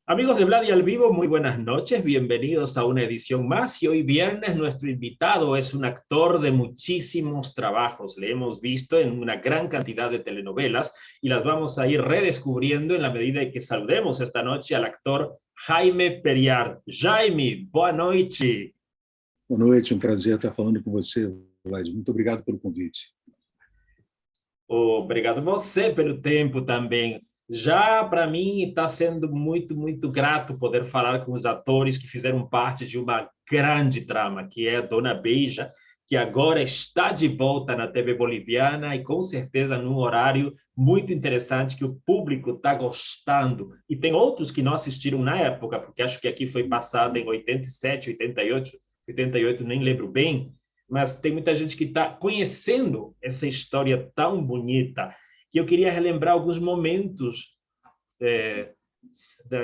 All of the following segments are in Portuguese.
Amigos de Vladi al Vivo, muy buenas noches, bienvenidos a una edición más y hoy viernes nuestro invitado es un actor de muchísimos trabajos, le hemos visto en una gran cantidad de telenovelas y las vamos a ir redescubriendo en la medida en que saludemos esta noche al actor Jaime Periar. Jaime, boa noite. Boa noite, um prazer estar falando com você, Vlad. Muito obrigado pelo convite. Obrigado você pelo tempo também. Já para mim está sendo muito grato poder falar com os atores que fizeram parte de uma grande trama, que é a Dona Beija, que agora está de volta na TV boliviana e com certeza num horário muito interessante que o público está gostando. E tem outros que não assistiram na época, porque acho que aqui foi passado em 87, 88, 88, nem lembro bem, mas tem muita gente que está conhecendo essa história tão bonita que eu queria relembrar alguns momentos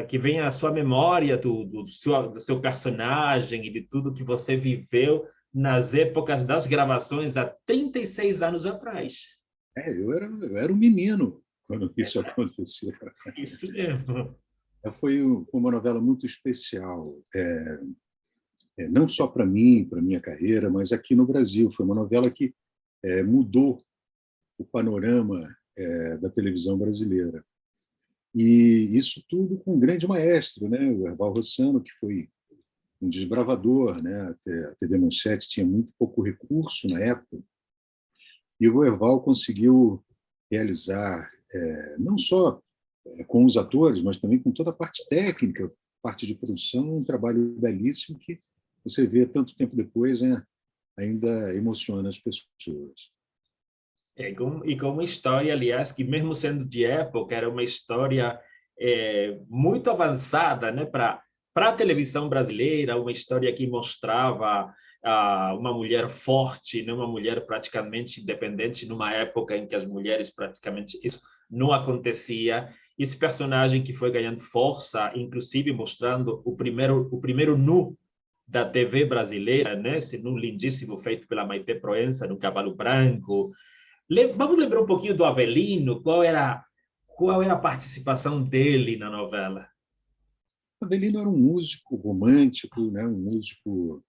que vem à sua memória do seu personagem e de tudo que você viveu nas épocas das gravações há 36 anos atrás. Eu era um menino quando isso aconteceu. Isso mesmo. Foi uma novela muito especial, não só para mim, para minha carreira, mas aqui no Brasil. Foi uma novela que mudou o panorama da televisão brasileira. E isso tudo com um grande maestro, né? O Erval Rossano, que foi um desbravador, né? A TV Manchete tinha muito pouco recurso na época, e o Erval conseguiu realizar, não só com os atores, mas também com toda a parte técnica, parte de produção, um trabalho belíssimo que você vê tanto tempo depois, né? Ainda emociona as pessoas. E com uma história, aliás, que mesmo sendo de época, era uma história muito avançada, né, para a televisão brasileira, uma história que mostrava uma mulher forte, né, uma mulher praticamente independente, numa época em que as mulheres praticamente isso não acontecia. Esse personagem que foi ganhando força, inclusive mostrando o primeiro nu da TV brasileira, né, esse nu lindíssimo feito pela Maite Proença, no Cavalo Branco. Vamos lembrar um pouquinho do Avelino, qual era a participação dele na novela? Avelino era um músico romântico, né? Um músico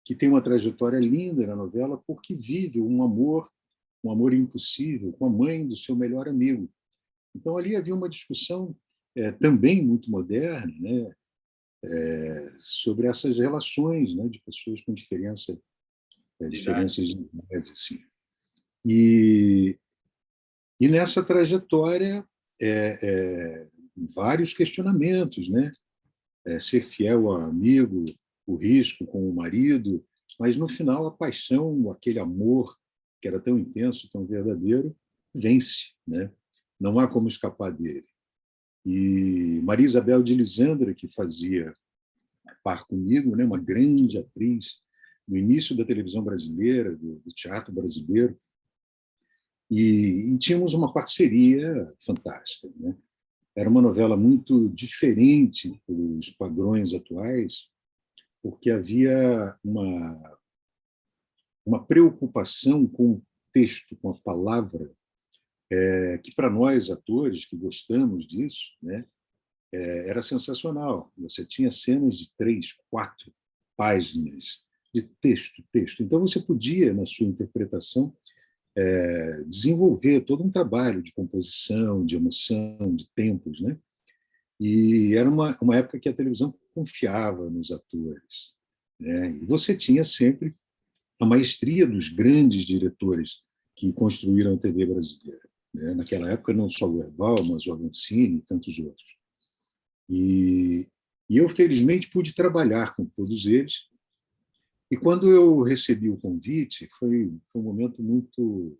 que tem uma trajetória linda na novela porque vive um amor impossível com a mãe do seu melhor amigo. Então ali havia uma discussão também muito moderna, né? Sobre essas relações, né? De pessoas com diferenças de idade, assim. E nessa trajetória, vários questionamentos, né? Ser fiel ao amigo, o risco com o marido, mas, no final, a paixão, aquele amor que era tão intenso, tão verdadeiro, vence, né? Não há como escapar dele. E Maria Isabel de Lisandra, que fazia par comigo, né? Uma grande atriz no início da televisão brasileira, do teatro brasileiro, e tínhamos uma parceria fantástica, né? Era uma novela muito diferente dos padrões atuais, porque havia uma preocupação com o texto, com a palavra, que para nós, atores, que gostamos disso, né, era sensacional. Você tinha cenas de 3, 4 páginas de texto. Então, você podia, na sua interpretação, desenvolver todo um trabalho de composição, de emoção, de tempos, né? E era uma época que a televisão confiava nos atores, né? E você tinha sempre a maestria dos grandes diretores que construíram a TV brasileira, né? Naquela época, não só o Erval, mas o Avancini e tantos outros. E eu, felizmente, pude trabalhar com todos eles. E quando eu recebi o convite, foi um momento muito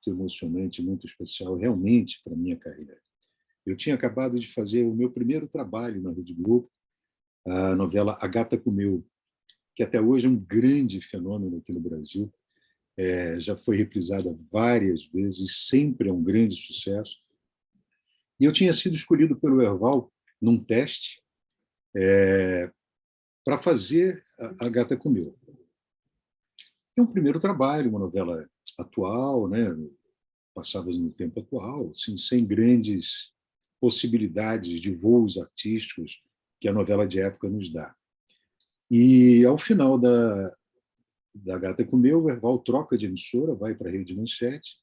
emocionante, muito especial, realmente, para a minha carreira. Eu tinha acabado de fazer o meu primeiro trabalho na Rede Globo, a novela A Gata Comeu, que até hoje é um grande fenômeno aqui no Brasil. Já foi reprisada várias vezes, sempre é um grande sucesso. E eu tinha sido escolhido pelo Erval num teste para fazer A Gata Comeu. É um primeiro trabalho, uma novela atual, né? passadas no tempo atual, assim, sem grandes possibilidades de voos artísticos que a novela de época nos dá. E, ao final da Gata Comeu, o Herval troca de emissora, vai para a Rede Manchete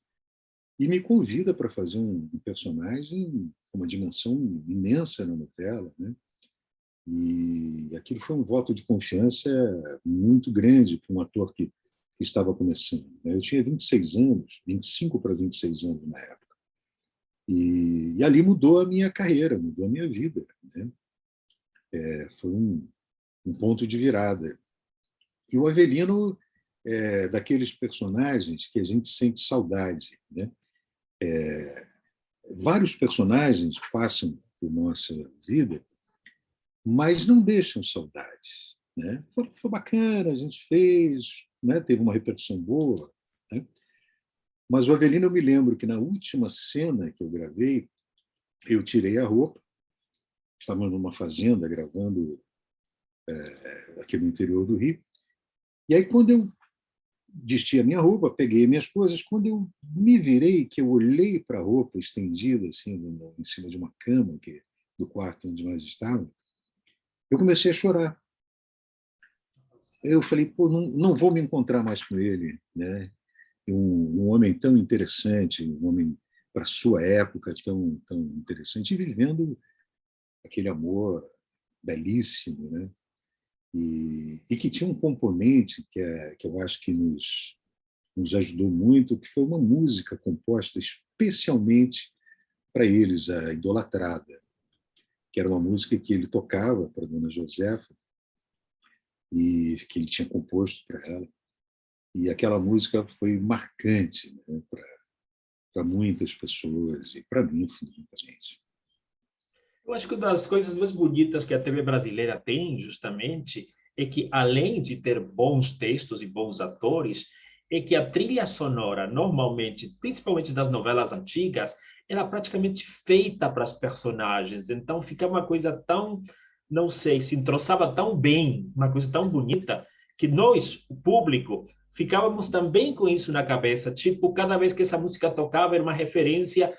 e me convida para fazer um personagem com uma dimensão imensa na novela, né? E aquilo foi um voto de confiança muito grande para um ator que estava começando. Eu tinha 26 anos, 25 para 26 anos na época. E ali mudou a minha carreira, mudou a minha vida, né? Foi um ponto de virada. E o Avelino é daqueles personagens que a gente sente saudade, né? Vários personagens passam por nossa vida, mas não deixam saudades, né? Foi bacana, a gente fez, né? Teve uma repercussão boa, né? Mas o Avelino, eu me lembro que na última cena que eu gravei, eu tirei a roupa, estávamos numa fazenda gravando aqui no interior do Rio, e aí quando eu vesti a minha roupa, peguei minhas coisas, quando eu me virei, que eu olhei para a roupa estendida assim, em cima de uma cama do quarto onde nós estávamos, eu comecei a chorar. Eu falei, pô, não vou me encontrar mais com ele, né? Um homem tão interessante, um homem para sua época tão interessante, e vivendo aquele amor belíssimo, né? E que tinha um componente que eu acho que nos ajudou muito, que foi uma música composta especialmente para eles, a Idolatrada, que era uma música que ele tocava para a Dona Josefa e que ele tinha composto para ela. E aquela música foi marcante, né, para muitas pessoas e para mim, fundamentalmente. Eu acho que uma das coisas mais bonitas que a TV brasileira tem, justamente, é que, além de ter bons textos e bons atores, é que a trilha sonora, normalmente, principalmente das novelas antigas, era praticamente feita para as personagens. Então, ficava uma coisa tão, não sei, se entroçava tão bem, uma coisa tão bonita, que nós, o público, ficávamos também com isso na cabeça. Tipo, cada vez que essa música tocava, era uma referência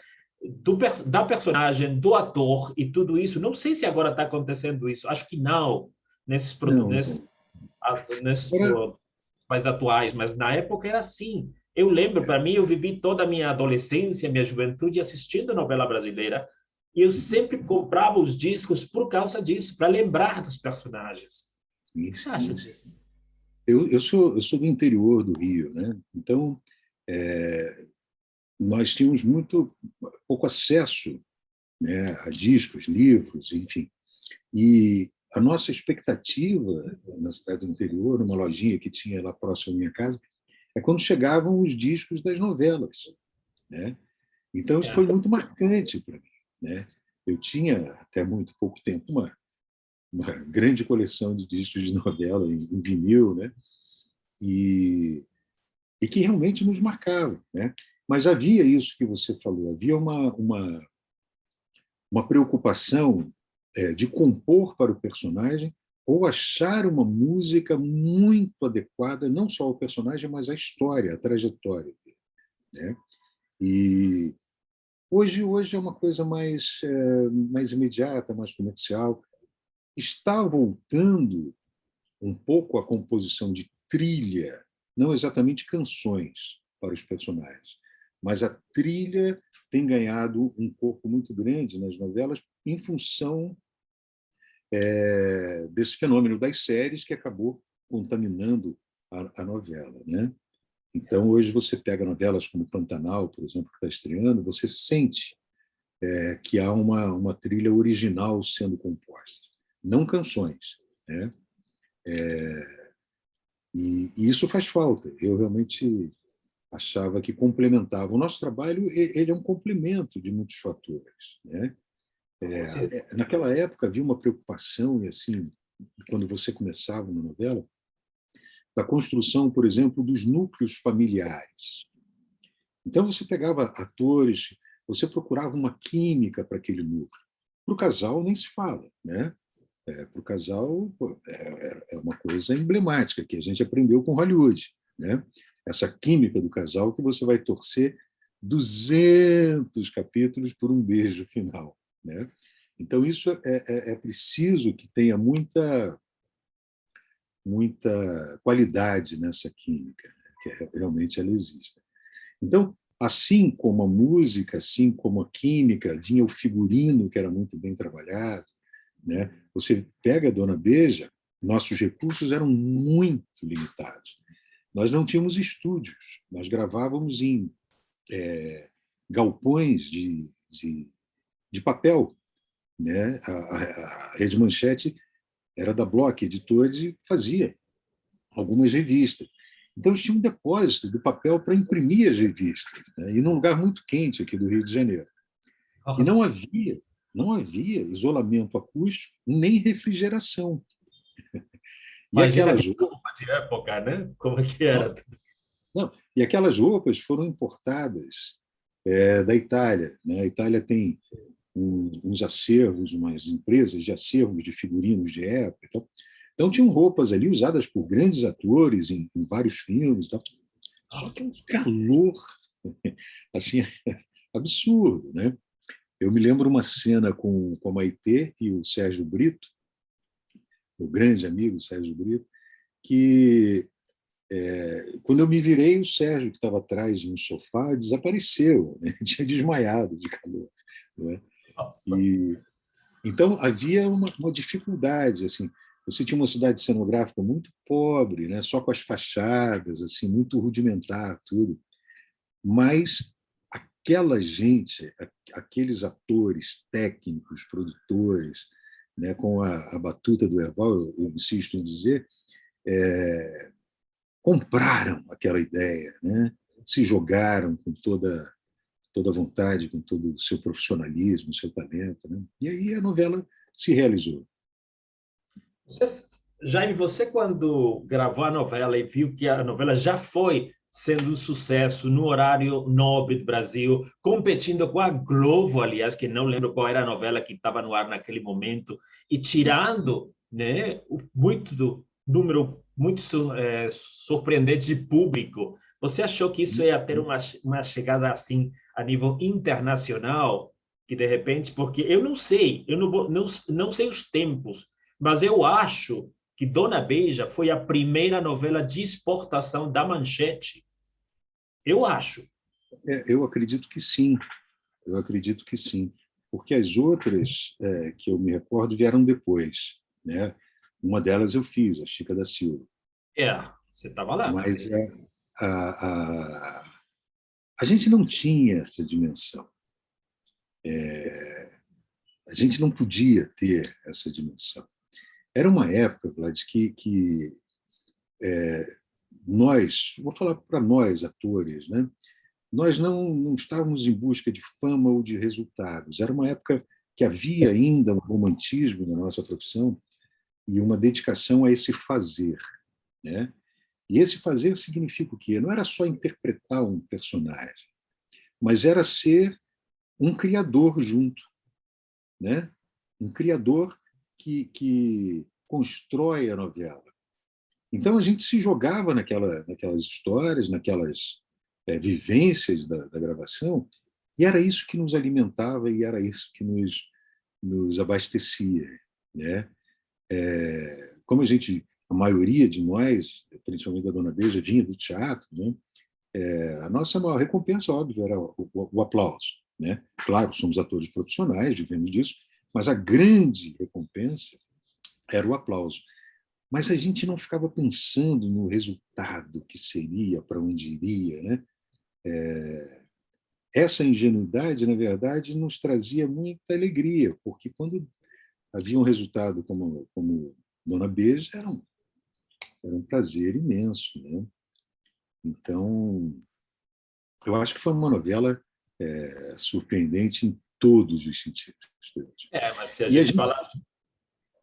da personagem, do ator e tudo isso. Não sei se agora está acontecendo isso. Acho que não, nesses, Não, nesses era, mais atuais, mas na época era assim. Eu lembro, para mim, eu vivi toda a minha adolescência, minha juventude assistindo novela brasileira, e eu sempre comprava os discos por causa disso, para lembrar dos personagens. O que você acha disso? eu sou do interior do Rio, né? Então, nós tínhamos muito pouco acesso, né, a discos, livros, enfim. E a nossa expectativa na cidade do interior, numa lojinha que tinha lá próximo da minha casa, é quando chegavam os discos das novelas, né? Então isso foi É. muito marcante para mim, né? Eu tinha até muito pouco tempo uma grande coleção de discos de novela em vinil, né? E que realmente nos marcava, né? Mas havia isso que você falou, havia uma preocupação de compor para o personagem ou achar uma música muito adequada, não só ao personagem, mas à história, à trajetória dele, né? E hoje é uma coisa mais imediata, mais comercial. Está voltando um pouco a composição de trilha, não exatamente canções para os personagens, mas a trilha tem ganhado um corpo muito grande nas novelas em função desse fenômeno das séries que acabou contaminando a novela, né? Então, hoje você pega novelas como Pantanal, por exemplo, que está estreando, você sente que há uma trilha original sendo composta, não canções, né? E isso faz falta. Eu realmente achava que complementava. O nosso trabalho ele é um complemento de muitos fatores, né? Naquela época havia uma preocupação, e assim, quando você começava uma novela, da construção, por exemplo, dos núcleos familiares. Então você pegava atores, você procurava uma química para aquele núcleo. Para o casal nem se fala, né? Para o casal é uma coisa emblemática que a gente aprendeu com Hollywood, né? Essa química do casal que você vai torcer 200 capítulos por um beijo final, né? Então, isso é preciso que tenha muita qualidade nessa química, né? Que realmente ela exista. Então, assim como a música, assim como a química, vinha o figurino, que era muito bem trabalhado, né? Você pega a Dona Beija, nossos recursos eram muito limitados. Nós não tínhamos estúdios, nós gravávamos em galpões de papel, né? A Rede Manchete era da Block Editores e fazia algumas revistas. Então, tinha um depósito de papel para imprimir as revistas, né? E num lugar muito quente aqui do Rio de Janeiro. E Nossa, não havia isolamento acústico nem refrigeração. E imagina aquelas aquela roupa de época, né? Como é que era? não, e aquelas roupas foram importadas da Itália, né? A Itália tem uns acervos, umas empresas de acervos de figurinos de época. Então tinham roupas ali usadas por grandes atores em vários filmes. Tal. Só que Nossa. um calor assim absurdo, né? Eu me lembro uma cena com a Maitê e o Sérgio Brito, o grande amigo Sérgio Brito, que quando eu me virei, o Sérgio, que estava atrás de um sofá, desapareceu, né? Tinha desmaiado de calor. Né? Nossa. E, então, havia uma dificuldade. Assim, você tinha uma cidade cenográfica muito pobre, né? Só com as fachadas, assim, muito rudimentar, tudo. Mas aquela gente, aqueles atores, técnicos, produtores, né? Com a batuta do Erval, eu insisto em dizer, compraram aquela ideia, né? Se jogaram com toda a vontade, com todo o seu profissionalismo, o seu talento. Né? E aí a novela se realizou. Você, Jaime, você quando gravou a novela e viu que a novela já foi sendo um sucesso no horário nobre do Brasil, competindo com a Globo, aliás, que não lembro qual era a novela que estava no ar naquele momento, e tirando, né, muito do número muito surpreendente de público. Você achou que isso ia ter uma chegada assim a nível internacional? Que de repente, porque eu não sei, eu não sei os tempos, mas eu acho que Dona Beija foi a primeira novela de exportação da Manchete. Eu acho. Eu acredito que sim, porque as outras que eu me recordo vieram depois. Né? Uma delas eu fiz, a Chica da Silva. É, você estava lá. Mas a, a, a gente não tinha essa dimensão. A gente não podia ter essa dimensão. Era uma época, Vlad, que nós, vou falar para nós, atores, né? Nós não estávamos em busca de fama ou de resultados. Era uma época que havia ainda um romantismo na nossa profissão e uma dedicação a esse fazer. Né? E esse fazer significa o quê? Não era só interpretar um personagem, mas era ser um criador junto. Né? Um criador que constrói a novela. Então a gente se jogava naquelas histórias, naquelas vivências da gravação, e era isso que nos alimentava e era isso que nos abastecia. Né? Como a maioria de nós, principalmente da Dona Beija, vinha do teatro, né? A nossa maior recompensa, óbvio, era o aplauso. Né? Claro, somos atores profissionais, vivemos disso, mas a grande recompensa era o aplauso. Mas a gente não ficava pensando no resultado que seria, para onde iria. Né? Essa ingenuidade, na verdade, nos trazia muita alegria, porque quando havia um resultado como Dona Beija, era um prazer imenso. Né? Então, eu acho que foi uma novela surpreendente em todos os sentidos. Mas se a E a gente gente... falar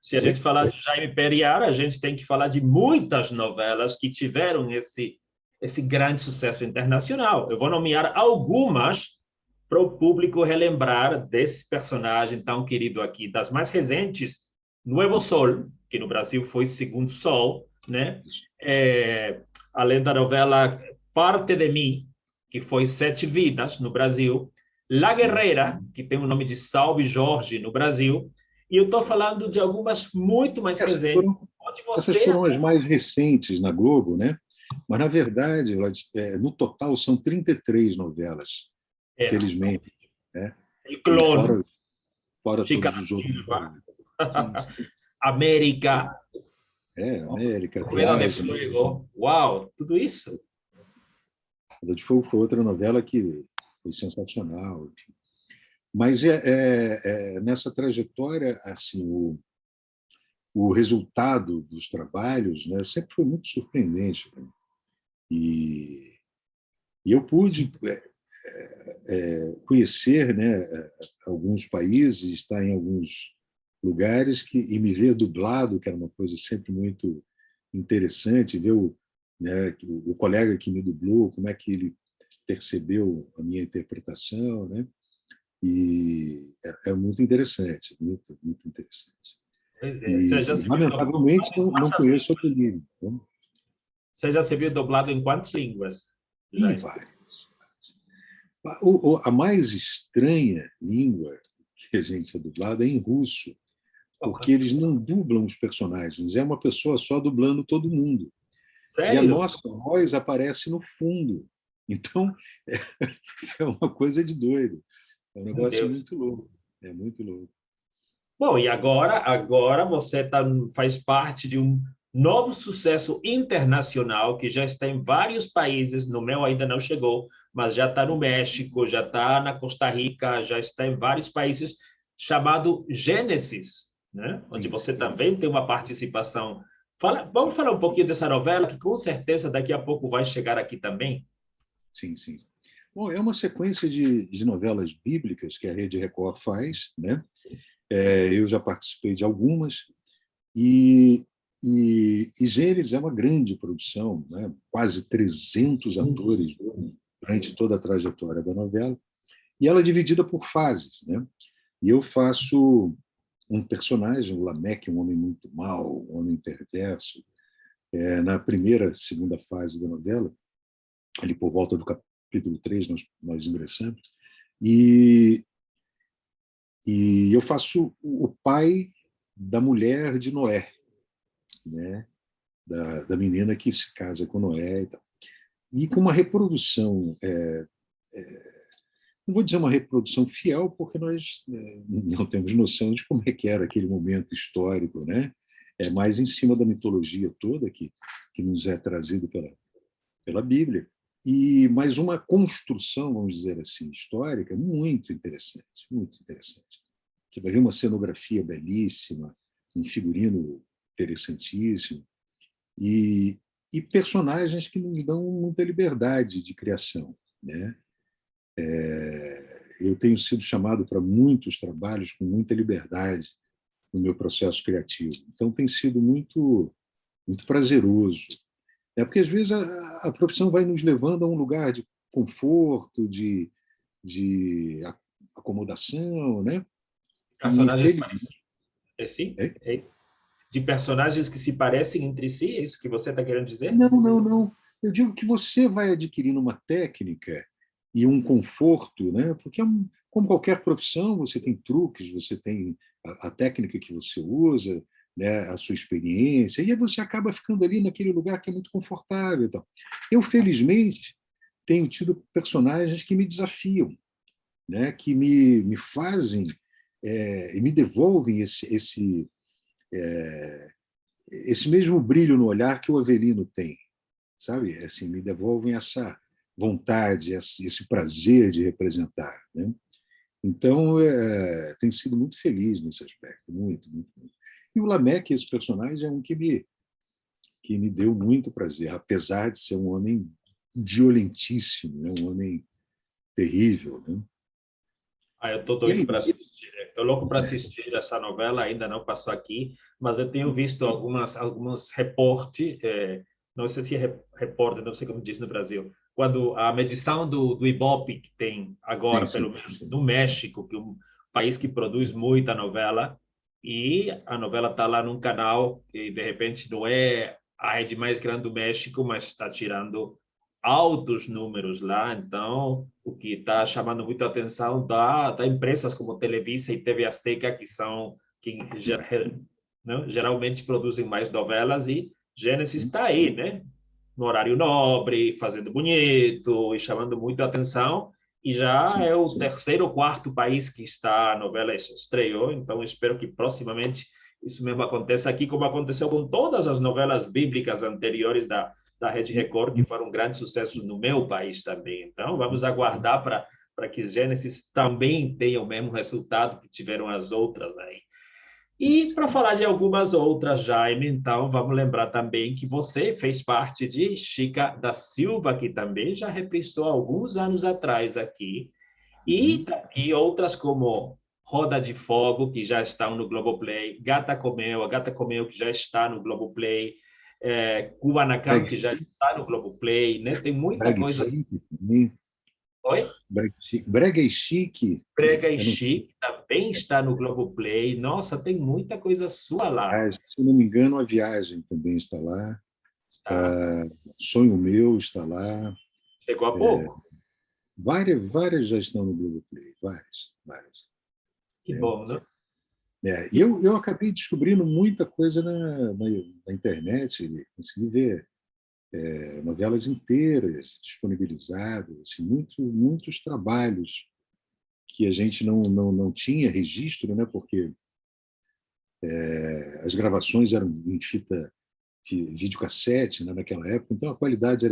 se a gente falar de Jaime Periara, a gente tem que falar de muitas novelas que tiveram esse grande sucesso internacional. Eu vou nomear algumas para o público relembrar desse personagem tão querido aqui, das mais recentes, Nuevo Sol, que no Brasil foi Segundo Sol, né? Além da novela Parte de Mim, que foi Sete Vidas, no Brasil, La Guerreira, que tem o nome de Salve Jorge, no Brasil, e eu estou falando de algumas muito mais Essas recentes, foram, onde essas você... foram as mais recentes na Globo, né? Mas, na verdade, no total, são 33 novelas, felizmente, né? El E Clone, fora Chica todos da os outros. Silva, Sim, América, América, Rueda de Viagem. Fuego, uau, tudo isso. Rueda de Fogo foi outra novela que foi sensacional. Mas nessa trajetória, assim, o resultado dos trabalhos, né, sempre foi muito surpreendente para mim. E eu pude conhecer, né, alguns países, estar em alguns lugares e me ver dublado, que era uma coisa sempre muito interessante, ver o colega que me dublou, como é que ele percebeu a minha interpretação, né? E é muito interessante, muito, muito interessante. Pois é. Você E, já se viu dublado lamentavelmente, em não quantas conheço línguas? outro livro. Né? Você já se viu dublado em quantas línguas, E Jaime? vários. A mais estranha língua que a gente é dublado é em russo, porque eles não dublam os personagens, é uma pessoa só dublando todo mundo. E a Sério? nossa voz aparece no fundo. Então, é uma coisa de doido. É um Meu negócio Deus. muito louco. É muito louco. Bom, e agora você faz parte de um novo sucesso internacional que já está em vários países. No meu ainda não chegou, mas já está no México, já está na Costa Rica, já está em vários países, chamado Gênesis, né? Onde você Isso. também tem uma participação. Vamos falar um pouquinho dessa novela, que com certeza daqui a pouco vai chegar aqui também. Sim, sim. Bom, é uma sequência de novelas bíblicas que a Rede Record faz, né? Eu já participei de algumas, e Gênesis é uma grande produção, né? Quase 300 atores durante toda a trajetória da novela, e ela é dividida por fases, né? E eu faço um personagem, o Lameque, um homem muito mau, um homem perverso, na primeira, segunda fase da novela, ali por volta do capítulo 3, nós ingressamos, e, e eu faço o pai da mulher de Noé, né? Da menina que se casa com Noé e tal. E com uma reprodução, não vou dizer uma reprodução fiel, porque nós não temos noção de como é que era aquele momento histórico, né? É mais em cima da mitologia toda que nos é trazido pela Bíblia, e mais uma construção, vamos dizer assim, histórica muito interessante. Que vai ver uma cenografia belíssima, um figurino interessantíssimo, e, e personagens que nos dão muita liberdade de criação, né? Eu tenho sido chamado para muitos trabalhos com muita liberdade no meu processo criativo. Então tem sido muito muito prazeroso. Porque às vezes a profissão vai nos levando a um lugar de conforto, de acomodação, né? E Personagens infelizmente, parecidos entre si? é? De personagens que se parecem entre si? É isso que você está querendo dizer? Não, não, não. Eu digo que você vai adquirindo uma técnica e um conforto, né? Porque como qualquer profissão, você tem truques, você tem a técnica que você usa, né? A sua experiência, e aí você acaba ficando ali naquele lugar que é muito confortável. Então. Eu, felizmente, tenho tido personagens que me desafiam, né? Que me fazem e me devolvem esse mesmo brilho no olhar que o Avelino tem, sabe? Assim, me devolvem essa vontade, esse prazer de representar, né? Então, tem sido muito feliz nesse aspecto, muito, muito, muito. E o Lameque, esse personagem, é um que me deu muito prazer, apesar de ser um homem violentíssimo, né? Um homem terrível, né? Ah, eu estou E doido aí, para assistir. Estou louco para assistir essa novela, ainda não passou aqui, mas eu tenho visto alguns reportes, não sei se é repórter, não sei como diz no Brasil, quando a medição do Ibope que tem agora, sim, pelo sim. menos no México, que é um país que produz muita novela, e a novela está lá num canal que, de repente, não é a rede mais grande do México, mas está tirando altos números lá. Então, o que está chamando muito a atenção da empresas como Televisa e TV Azteca, que são que né, geralmente produzem mais novelas, e Gênesis está aí, né? No horário nobre, fazendo bonito e chamando muito a atenção. E já Sim, é o sim. terceiro ou quarto país que está a novela estreou. Então, espero que proximamente isso mesmo aconteça aqui, como aconteceu com todas as novelas bíblicas anteriores da Rede Record, que foram grandes sucessos no meu país também. Então, vamos aguardar para que Gênesis também tenha o mesmo resultado que tiveram as outras aí. E para falar de algumas outras, Jaime, então vamos lembrar também que você fez parte de Chica da Silva, que também já reprisou alguns anos atrás aqui, e outras como Roda de Fogo, que já estão no Globoplay, a Gata Comeu, que já está no Globoplay, Kubanacan, Brega, que já está no Globoplay, né? Tem muita brega e coisa. chique também. Oi? Brega e chique. Prega e Eu não, Chique também está no Globoplay. Nossa, tem muita coisa sua lá, se eu não me engano, a Viagem também está lá. tá? Sonho Meu está lá. Chegou há pouco? Várias já estão no Globoplay, várias, várias. Que bom, né? E eu acabei descobrindo muita coisa na internet, consegui ver novelas inteiras disponibilizadas, assim, muitos trabalhos que a gente não tinha registro, né, porque as gravações eram em fita de videocassete, né, naquela época, então a qualidade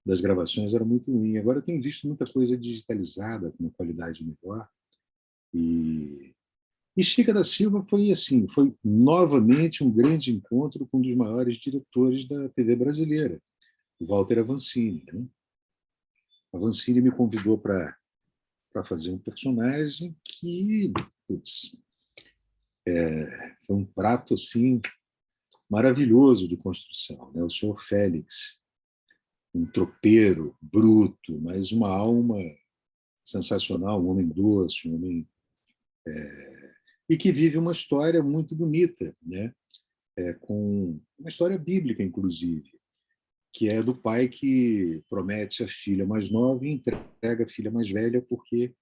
das gravações era muito ruim. Agora eu tenho visto muita coisa digitalizada com uma qualidade melhor. E Chica da Silva foi assim, foi novamente um grande encontro com um dos maiores diretores da TV brasileira, o Walter Avancini. Né? Avancini me convidou para fazer um personagem que, putz, foi um prato assim maravilhoso de construção. Né? O senhor Félix, um tropeiro bruto, mas uma alma sensacional, um homem doce, um homem e que vive uma história muito bonita, né? Com uma história bíblica, inclusive, que é do pai que promete a filha mais nova e entrega a filha mais velha porque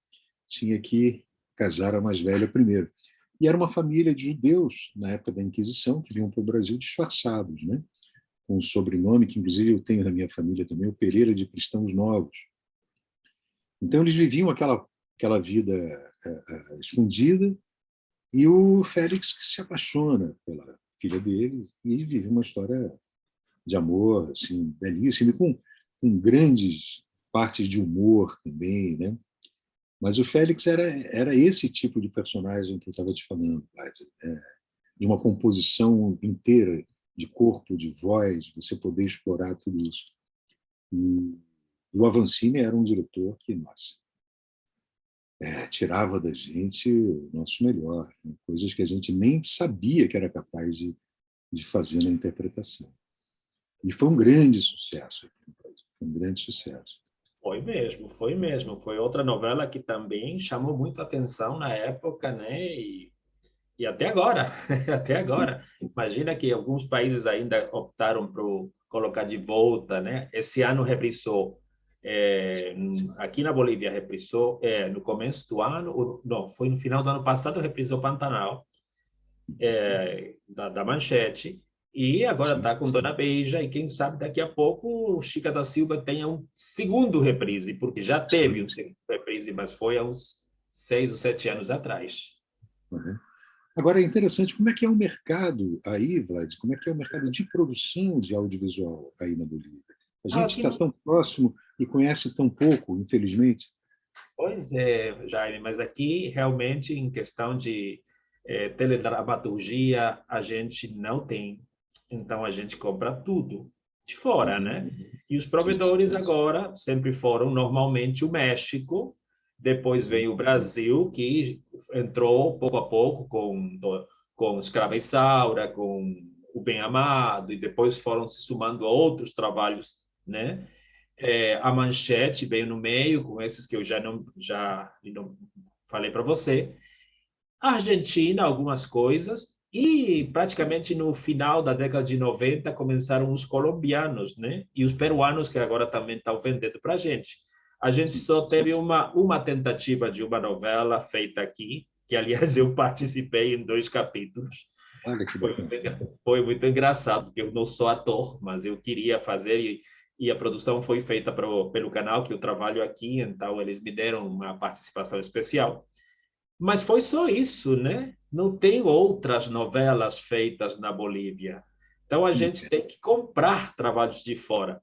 tinha que casar a mais velha primeiro. E era uma família de judeus, na época da Inquisição, que vinham para o Brasil disfarçados, né? Com um sobrenome que, inclusive, eu tenho na minha família também, o Pereira de Cristãos Novos. Então, eles viviam aquela vida escondida, e o Félix se apaixona pela filha dele e vive uma história de amor assim belíssima, e com grandes partes de humor também, né? Mas o Félix era esse tipo de personagem que eu estava te falando, de uma composição inteira de corpo, de voz, você poder explorar tudo isso. E o Avancini era um diretor que, nossa, tirava da gente o nosso melhor, né? Coisas que a gente nem sabia que era capaz de fazer na interpretação. E foi um grande sucesso aqui no Brasil, foi um grande sucesso. Foi mesmo, foi mesmo. Foi outra novela que também chamou muito atenção na época, né? E até agora, até agora. Imagina que alguns países ainda optaram por colocar de volta, né? Esse ano reprisou, aqui na Bolívia reprisou, no começo do ano, não, foi no final do ano passado, reprisou Pantanal, da Manchete, e agora Sim. está com Dona Beija, e quem sabe daqui a pouco o Chica da Silva tenha um segundo reprise, porque já teve um segundo reprise, mas foi há uns 6 ou 7 anos atrás. Uhum. Agora, é interessante como é que é o mercado aí, Vlad, como é que é o mercado de produção de audiovisual aí na Bolívia? A gente Aqui está no tão próximo e conhece tão pouco, infelizmente. Pois é, Jaime, mas aqui realmente em questão de teledramaturgia a gente não tem. Então a gente compra tudo de fora, né? E os Sim. provedores agora sempre foram normalmente o México, depois veio o Brasil, que entrou pouco a pouco com Escrava e Isaura, com o Bem Amado, e depois foram se somando a outros trabalhos, né? A Manchete veio no meio, com esses que eu já não falei para você. A Argentina, algumas coisas, E praticamente no final da década de 90 começaram os colombianos, né? E os peruanos que agora também estão vendendo para a gente. A gente só teve uma tentativa de uma novela feita aqui, que aliás eu participei em 2 capítulos. Olha que bacana. Foi muito engraçado, porque eu não sou ator, mas eu queria fazer e a produção foi feita pelo canal que eu trabalho aqui, então eles me deram uma participação especial. Mas foi só isso, né? Não tem outras novelas feitas na Bolívia. Então a gente tem que comprar trabalhos de fora.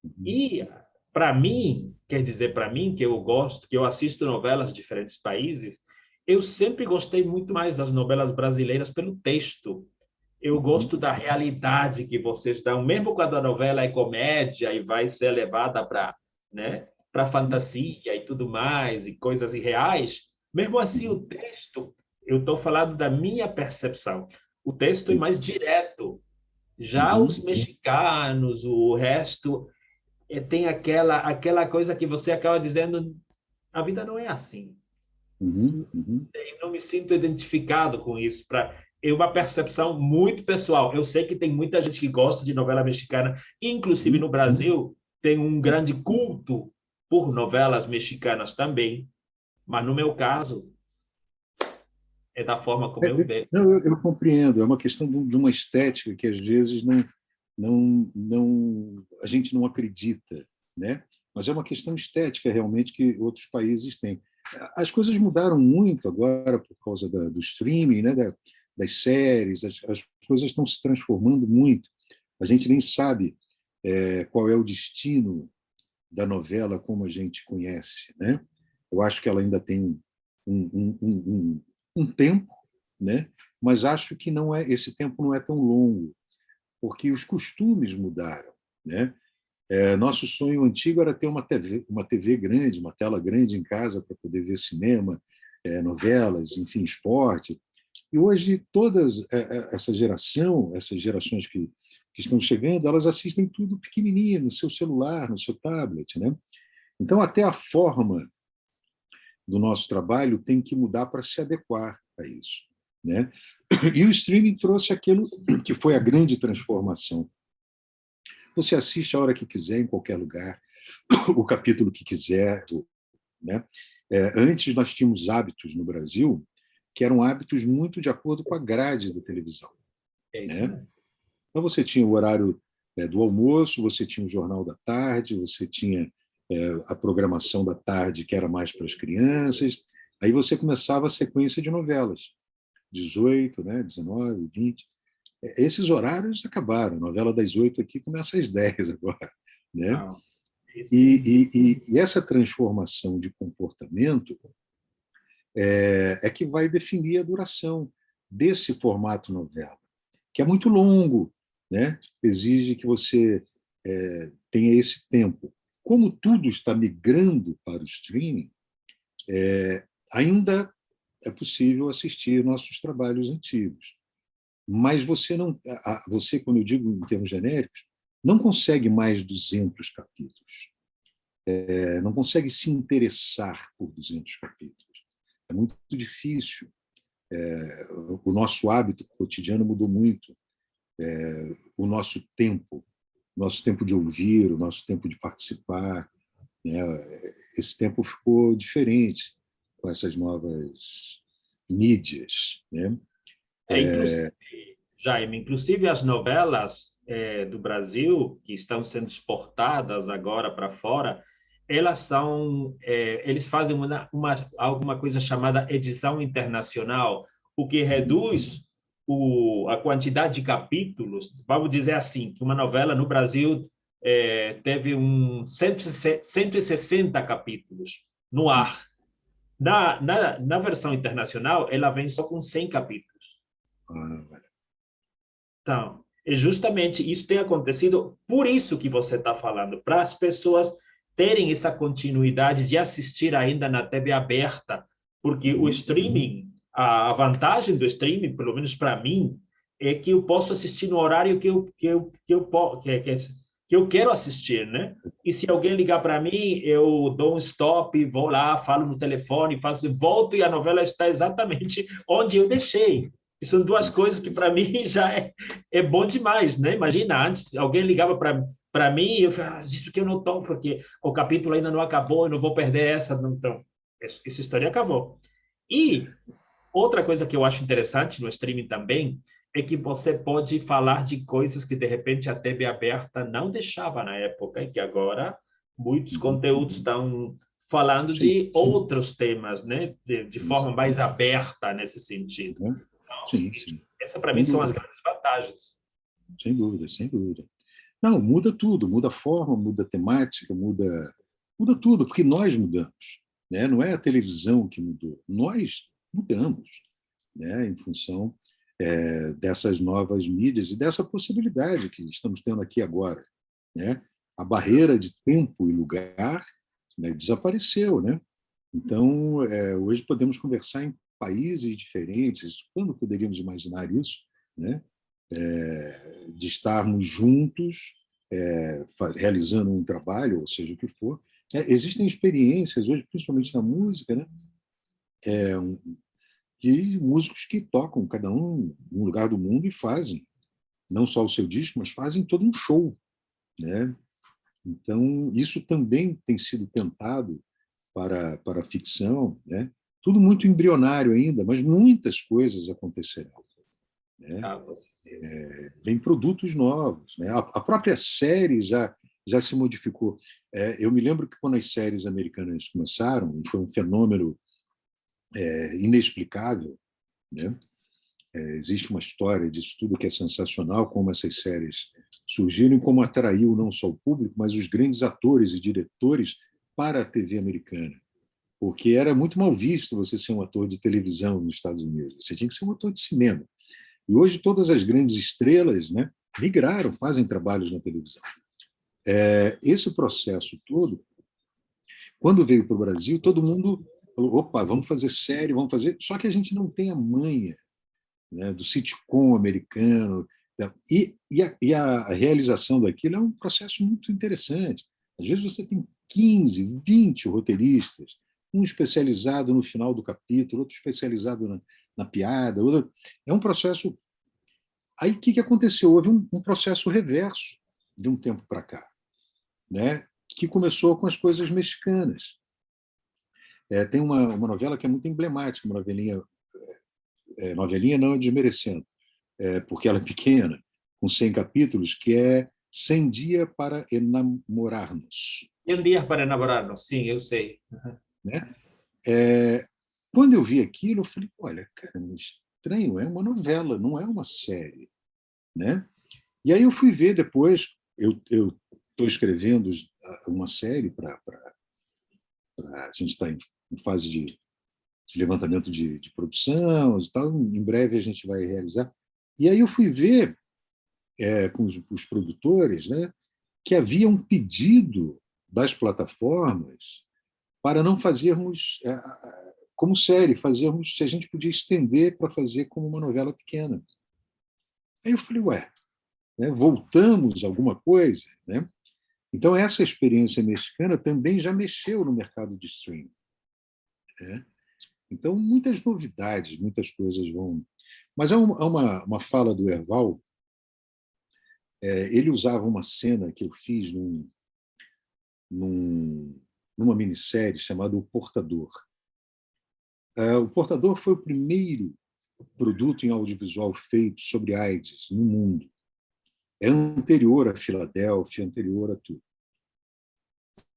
Uhum. E para mim, quer dizer para mim que eu gosto, que eu assisto novelas de diferentes países, eu sempre gostei muito mais das novelas brasileiras pelo texto. Eu Uhum. gosto da realidade que vocês dão, mesmo quando a novela é comédia e vai ser levada para, né, para fantasia e tudo mais, e coisas irreais, mesmo assim o Uhum. texto, eu estou falando da minha percepção, o texto é Sim. mais direto. Já Uhum. os mexicanos, o resto, tem aquela coisa que você acaba dizendo, a vida não é assim. Uhum. Uhum. Eu não me sinto identificado com isso. É uma percepção muito pessoal. Eu sei que tem muita gente que gosta de novela mexicana, inclusive Uhum. no Brasil tem um grande culto por novelas mexicanas também, mas no meu caso é da forma como eu vejo. Não, eu compreendo. É uma questão de uma estética que às vezes a gente não acredita, né? Mas é uma questão estética realmente que outros países têm. As coisas mudaram muito agora por causa do streaming, né? Das séries, as coisas estão se transformando muito. A gente nem sabe qual é o destino da novela como a gente conhece, né? Eu acho que ela ainda tem um tempo, né? Mas acho que não é esse tempo não é tão longo, porque os costumes mudaram, né? Nosso sonho antigo era ter uma TV grande, uma tela grande em casa para poder ver cinema, novelas, enfim, esporte. E hoje todas essa geração, essas gerações que estão chegando, elas assistem tudo pequenininho no seu celular, no seu tablet, né? Então até a forma do nosso trabalho tem que mudar para se adequar a isso, né? E o streaming trouxe aquilo que foi a grande transformação. Você assiste a hora que quiser, em qualquer lugar, o capítulo que quiser, né? Antes nós tínhamos hábitos no Brasil que eram hábitos muito de acordo com a grade da televisão, É isso né? mesmo. Então você tinha o horário do almoço, você tinha o jornal da tarde, você tinha a programação da tarde que era mais para as crianças, aí você começava a sequência de novelas, 18, né, 19, 20. Esses horários acabaram. A novela das 8 aqui começa às 10 agora, né? Não, é isso mesmo. E essa transformação de comportamento que vai definir a duração desse formato novela, que é muito longo, né? Exige que você tenha esse tempo. Como tudo está migrando para o streaming, ainda é possível assistir nossos trabalhos antigos. Mas você não, você, quando eu digo em termos genéricos, não consegue mais 200 capítulos. Não consegue se interessar por 200 capítulos. É muito difícil. O nosso hábito cotidiano mudou muito. O nosso tempo de ouvir, o nosso tempo de participar, né? Esse tempo ficou diferente com essas novas mídias, né? Inclusive, Jaime, inclusive as novelas do Brasil que estão sendo exportadas agora para fora, eles fazem alguma coisa chamada edição internacional, o que reduz a quantidade de capítulos. Vamos dizer assim, que uma novela no Brasil teve 160 capítulos no ar. Na versão internacional, ela vem só com 100 capítulos. Então, é justamente isso tem acontecido, por isso que você está falando, para as pessoas terem essa continuidade de assistir ainda na TV aberta, porque o streaming, a vantagem do streaming, pelo menos para mim, é que eu posso assistir no horário que eu quero assistir, né? E se alguém ligar para mim, eu dou um stop, vou lá, falo no telefone, volto e a novela está exatamente onde eu deixei. E são duas coisas que, para mim, já é bom demais, né? Imagina, antes alguém ligava para mim e eu falava, isso que eu não estou, porque o capítulo ainda não acabou, eu não vou perder essa. Então, essa história acabou. E outra coisa que eu acho interessante no streaming também é que você pode falar de coisas que, de repente, a TV aberta não deixava na época, e que agora muitos conteúdos estão falando Sim, de sim. outros temas, né? De forma Isso. mais aberta nesse sentido. Uhum. Sim, sim. Essa, para mim, Sem são as dúvida, grandes vantagens. sem dúvida, sem dúvida. Não, muda tudo, muda a forma, muda a temática, muda tudo, porque nós mudamos, né? Não é a televisão que mudou, nós mudamos, né? Em função dessas novas mídias e dessa possibilidade que estamos tendo aqui agora, né? A barreira de tempo e lugar, né, desapareceu, né? Então, hoje podemos conversar em países diferentes. Quando poderíamos imaginar isso, né? De estarmos juntos, realizando um trabalho, ou seja, o que for. Existem experiências hoje, principalmente na música, né? De músicos que tocam, cada um num lugar do mundo, e fazem não só o seu disco, mas fazem todo um show, né? Então, isso também tem sido tentado para a ficção, né? Tudo muito embrionário ainda, mas muitas coisas acontecerão, né? Ah, com certeza. Vem produtos novos, né? A própria série já se modificou. Eu me lembro que quando as séries americanas começaram, e foi um fenômeno inexplicável, né? Existe uma história disso tudo que é sensacional, como essas séries surgiram e como atraiu não só o público, mas os grandes atores e diretores para a TV americana. Porque era muito mal visto você ser um ator de televisão nos Estados Unidos. Você tinha que ser um ator de cinema. E hoje todas as grandes estrelas, né, migraram, fazem trabalhos na televisão. Esse processo todo, quando veio para o Brasil, todo mundo falou: opa, vamos fazer série, vamos fazer. Só que a gente não tem a manha, né, do sitcom americano. E a realização daquilo é um processo muito interessante. Às vezes você tem 15, 20 roteiristas, um especializado no final do capítulo, outro especializado na piada. Outro... É um processo. Aí o que aconteceu? Houve um processo reverso de um tempo para cá, né, que começou com as coisas mexicanas. Tem uma novela que é muito emblemática, uma novelinha não é desmerecendo, porque ela é pequena, com 100 capítulos, que é 100 Dias para Enamorarnos. 100 dias para enamorar-nos, sim, eu sei. Né? Quando eu vi aquilo, eu falei: olha, cara, estranho, é uma novela, não é uma série. Né? E aí eu fui ver depois, eu estou escrevendo uma série a gente está em fase de levantamento de produção e tal, em breve a gente vai realizar. E aí eu fui ver com os produtores, né, que havia um pedido das plataformas para não fazermos como série, fazermos, se a gente podia estender para fazer como uma novela pequena. Aí eu falei: ué, né, voltamos a alguma coisa, né? Então, essa experiência mexicana também já mexeu no mercado de streaming. Né? Então, muitas novidades, muitas coisas vão. Mas há uma fala do Erval, ele usava uma cena que eu fiz numa minissérie chamada O Portador. O Portador foi o primeiro produto em audiovisual feito sobre AIDS no mundo. É anterior a Filadélfia, anterior a tudo.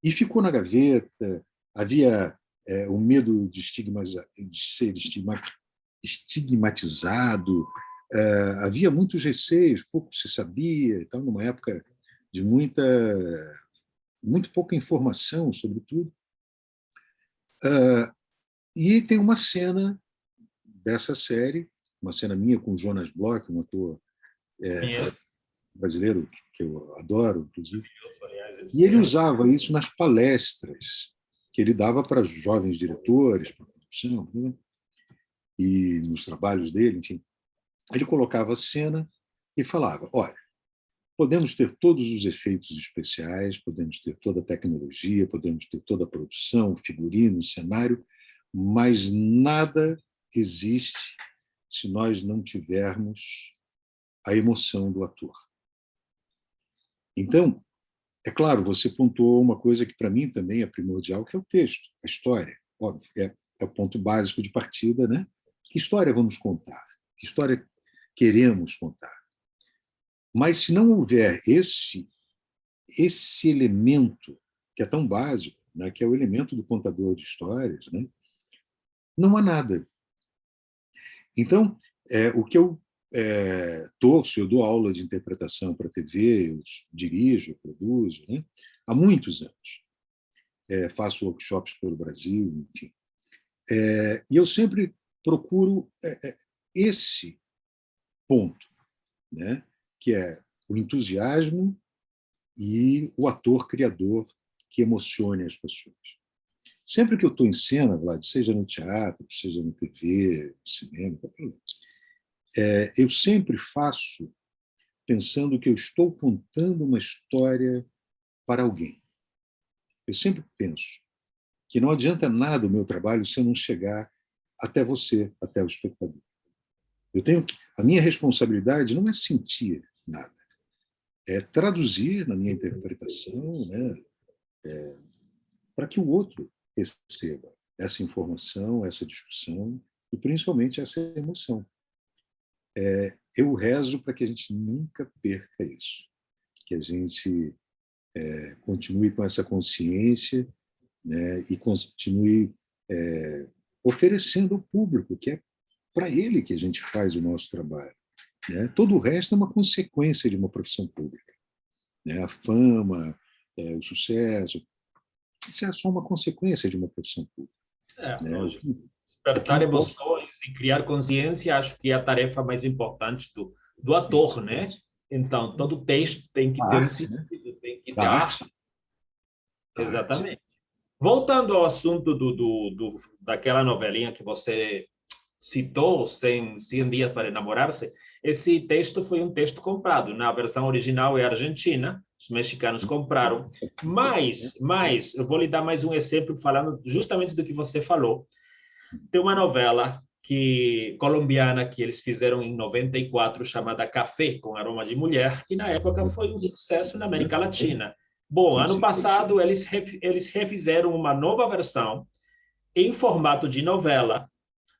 E ficou na gaveta, havia o medo de ser estigmatizado, havia muitos receios, pouco se sabia, então, numa época de muito pouca informação sobre tudo. E tem uma cena dessa série, uma cena minha com o Jonas Bloch, um ator brasileiro que eu adoro, inclusive. E ele usava isso nas palestras que ele dava para jovens diretores, para a produção, né? E nos trabalhos dele, enfim. Ele colocava a cena e falava: olha, podemos ter todos os efeitos especiais, podemos ter toda a tecnologia, podemos ter toda a produção, figurino, cenário, mas nada existe se nós não tivermos a emoção do ator. Então, é claro, você pontuou uma coisa que para mim também é primordial, que é o texto, a história. Óbvio, é o ponto básico de partida, né? Que história vamos contar? Que história queremos contar? Mas se não houver esse elemento que é tão básico, né, que é o elemento do contador de histórias, né, não há nada. Então, o que eu torço, eu dou aula de interpretação para TV, eu dirijo, produzo, né, há muitos anos. Faço workshops pelo Brasil, enfim. E eu sempre procuro esse ponto, né, que é o entusiasmo e o ator criador que emocione as pessoas. Sempre que eu estou em cena, Vlad, seja no teatro, seja na TV, no cinema, eu sempre faço pensando que eu estou contando uma história para alguém. Eu sempre penso que não adianta nada o meu trabalho se eu não chegar até você, até o espectador. A minha responsabilidade não é sentir nada, é traduzir na minha interpretação, né, para que o outro receba essa informação, essa discussão e principalmente essa emoção. Eu rezo para que a gente nunca perca isso, que a gente continue com essa consciência, né, e continue oferecendo ao público, que é para ele que a gente faz o nosso trabalho, né? Todo o resto é uma consequência de uma profissão pública, né? A fama, o sucesso, isso é só uma consequência de uma profissão pública, né? Lógico. O que Despertar importa emoções e criar consciência, acho que é a tarefa mais importante do ator, né? Então, todo texto tem que é a ter um arte, né? sentido, tem que Da ter arte. arte, da arte. Exatamente. Voltando ao assunto daquela novelinha que você citou, 100 Dias para Enamorar-se, esse texto foi um texto comprado. Na versão original é argentina, os mexicanos compraram. Mas, eu vou lhe dar mais um exemplo falando justamente do que você falou. Tem uma novela colombiana que eles fizeram em 94 chamada Café com Aroma de Mulher, que na época foi um sucesso na América Latina. Bom, ano passado eles refizeram uma nova versão em formato de novela.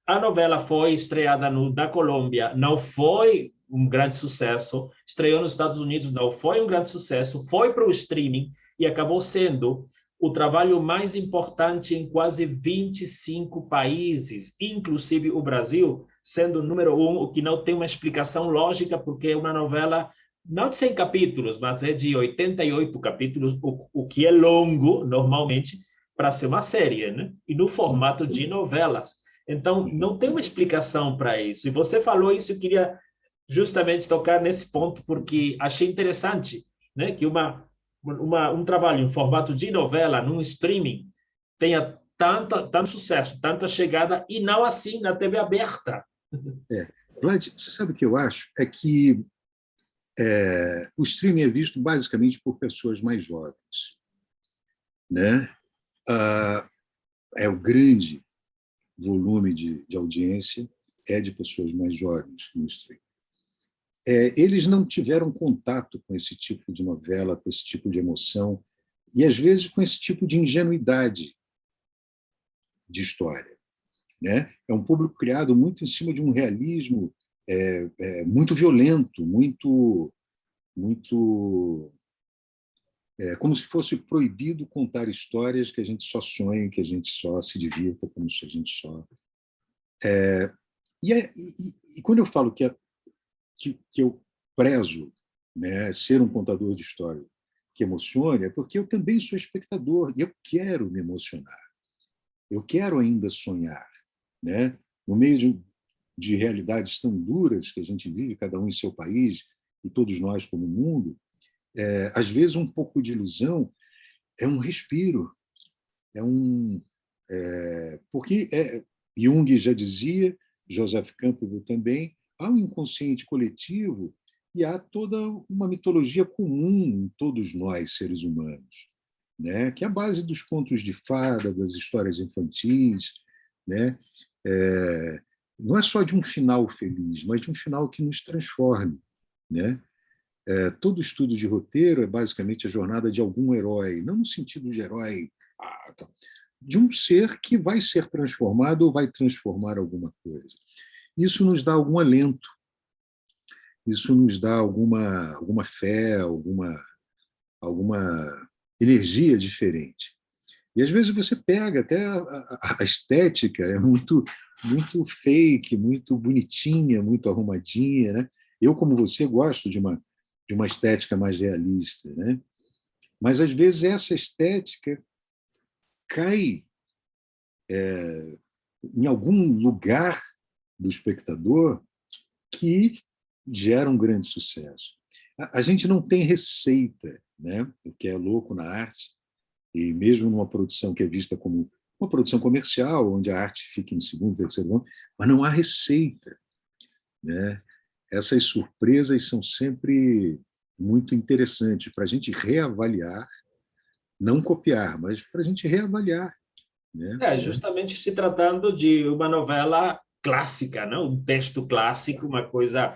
A novela foi estreada na Colômbia, não foi um grande sucesso. Estreou nos Estados Unidos, não foi um grande sucesso. Foi para o streaming e acabou sendo o trabalho mais importante em quase 25 países, inclusive o Brasil, sendo o número 1, o que não tem uma explicação lógica, porque é uma novela não de 100 capítulos, mas é de 88 capítulos, o que é longo, normalmente, para ser uma série, né? E no formato de novelas. Então, não tem uma explicação para isso. E você falou isso, eu queria justamente tocar nesse ponto, porque achei interessante, né, que um trabalho em formato de novela, num streaming, tenha tanto sucesso, tanta chegada, e não assim na TV aberta. Vlad, você sabe o que eu acho? É que o streaming é visto basicamente por pessoas mais jovens, né? O grande volume de audiência é de pessoas mais jovens no streaming. Eles não tiveram contato com esse tipo de novela, com esse tipo de emoção, e às vezes com esse tipo de ingenuidade de história, né? É um público criado muito em cima de um realismo muito violento, muito como se fosse proibido contar histórias que a gente só sonha, que a gente só se divirta, como se a gente só... E quando eu falo que eu prezo, né, ser um contador de história que emocione, é porque eu também sou espectador e eu quero me emocionar. Eu quero ainda sonhar, né? No meio de realidades tão duras que a gente vive, cada um em seu país e todos nós como mundo, às vezes um pouco de ilusão é um respiro, porque Jung já dizia, Joseph Campbell também, há um inconsciente coletivo e há toda uma mitologia comum em todos nós, seres humanos, né? Que é a base dos contos de fada, das histórias infantis, né? não é só de um final feliz, mas de um final que nos transforme, né? Todo estudo de roteiro é basicamente a jornada de algum herói, não no sentido de herói, de um ser que vai ser transformado ou vai transformar alguma coisa. Isso nos dá algum alento, isso nos dá alguma fé, alguma energia diferente. E às vezes você pega até a estética é muito fake, muito bonitinha, muito arrumadinha, né? Eu, como você, gosto de uma estética mais realista, né? Mas às vezes essa estética cai em algum lugar do espectador que gera um grande sucesso. A gente não tem receita, né? O que é louco na arte, e mesmo numa produção que é vista como uma produção comercial, onde a arte fica em segundo, terceiro plano, mas não há receita, né? Essas surpresas são sempre muito interessantes para a gente reavaliar, não copiar, mas para a gente reavaliar, né? Justamente se tratando de uma novela clássica, não? Um texto clássico, uma coisa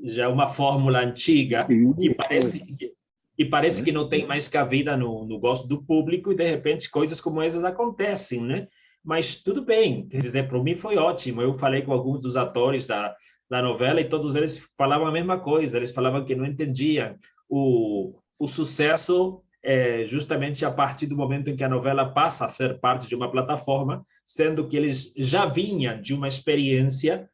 já uma fórmula antiga e parece que não tem mais cabida no gosto do público e de repente coisas como essas acontecem, né? Mas tudo bem, quer dizer, para mim foi ótimo. Eu falei com alguns dos atores da novela e todos eles falavam a mesma coisa. Eles falavam que não entendiam o sucesso justamente a partir do momento em que a novela passa a ser parte de uma plataforma, sendo que eles já vinham de uma experiência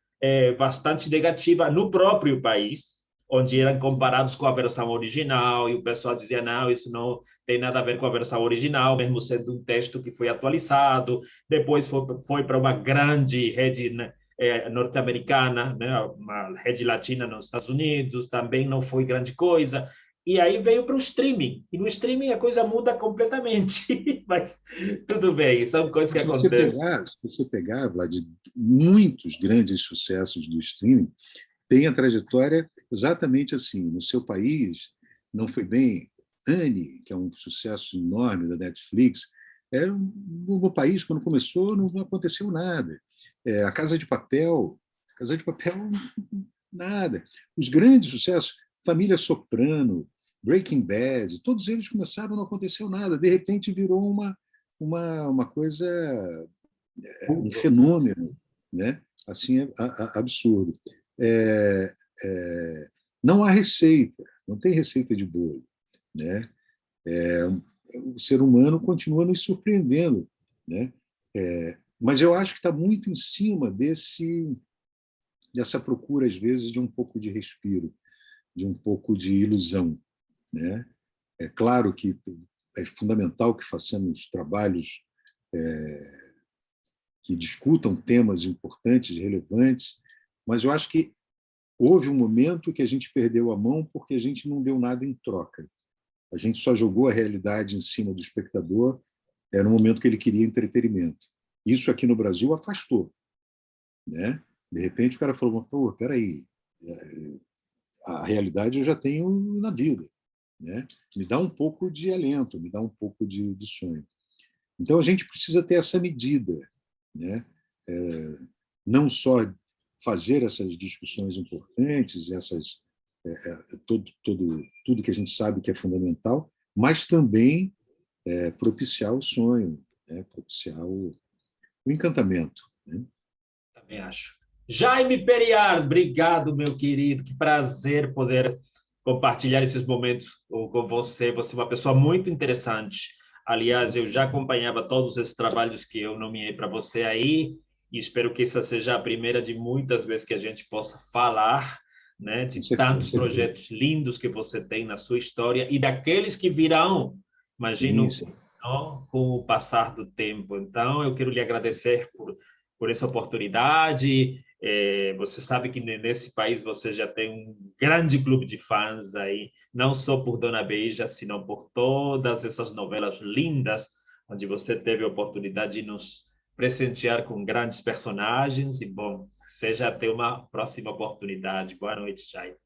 bastante negativa no próprio país, onde eram comparados com a versão original, e o pessoal dizia, não, isso não tem nada a ver com a versão original, mesmo sendo um texto que foi atualizado, depois foi para uma grande rede, né, norte-americana, né, uma rede latina nos Estados Unidos, também não foi grande coisa, e aí veio para o streaming, e no streaming a coisa muda completamente, mas tudo bem, são coisas que acontecem. Se você pegar, Vlad, muitos grandes sucessos do streaming, tem a trajetória exatamente assim. No seu país, não foi bem. Anne, que é um sucesso enorme da Netflix, no país, quando começou, não aconteceu nada. A Casa de Papel, nada. Os grandes sucessos, Família Soprano, Breaking Bad, todos eles começaram, não aconteceu nada. De repente virou uma coisa, um fenômeno, né? Assim, absurdo. É, não há receita, não tem receita de bolo, né? O ser humano continua nos surpreendendo, né? Mas eu acho que está muito em cima dessa procura, às vezes, de um pouco de respiro, de um pouco de ilusão, né? É claro que é fundamental que façamos trabalhos que discutam temas importantes, relevantes, mas eu acho que houve um momento que a gente perdeu a mão porque a gente não deu nada em troca. A gente só jogou a realidade em cima do espectador no momento que ele queria entretenimento. Isso aqui no Brasil afastou, né? De repente o cara falou: pô, peraí, a realidade eu já tenho na vida, né? Me dá um pouco de alento, me dá um pouco de sonho. Então a gente precisa ter essa medida, né? Não só fazer essas discussões importantes, tudo que a gente sabe que é fundamental, mas também propiciar o sonho, né? Propiciar o encantamento, né? Também acho. Jaime Periar, obrigado, meu querido. Que prazer poder compartilhar esses momentos com você. Você é uma pessoa muito interessante. Aliás, eu já acompanhava todos esses trabalhos que eu nomeei para você aí, e espero que essa seja a primeira de muitas vezes que a gente possa falar, né, de Com certeza. tantos projetos lindos que você tem na sua história e daqueles que virão, Sim, imagino, sim. não, com o passar do tempo. Então, eu quero lhe agradecer por essa oportunidade. Você sabe que nesse país você já tem um grande clube de fãs aí, não só por Dona Beija, senão por todas essas novelas lindas, onde você teve a oportunidade de nos presentear com grandes personagens. E, bom, seja até uma próxima oportunidade. Boa noite, Chay.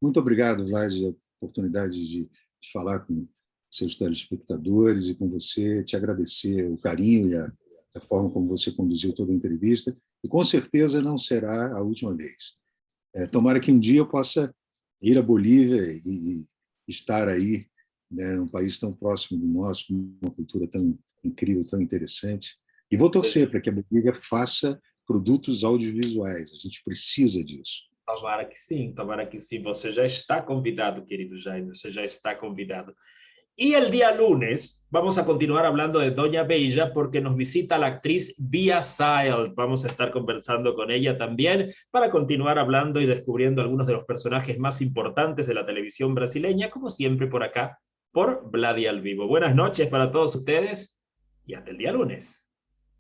Muito obrigado, Vlad, a oportunidade de falar com seus telespectadores e com você, te agradecer o carinho e a forma como você conduziu toda a entrevista E com certeza não será a última vez. Tomara que um dia eu possa ir à Bolívia e estar aí, né, num país tão próximo do nosso, com uma cultura tão incrível, tão interessante. E vou torcer para que a Bolívia faça produtos audiovisuais. A gente precisa disso. Tomara que sim, tomara que sim. Você já está convidado, querido Jaime, você já está convidado. Y el día lunes vamos a continuar hablando de Doña Bella porque nos visita la actriz Via Silent. Vamos a estar conversando con ella también para continuar hablando y descubriendo algunos de los personajes más importantes de la televisión brasileña, como siempre por acá, por Vladi al Vivo. Buenas noches para todos ustedes y hasta el día lunes.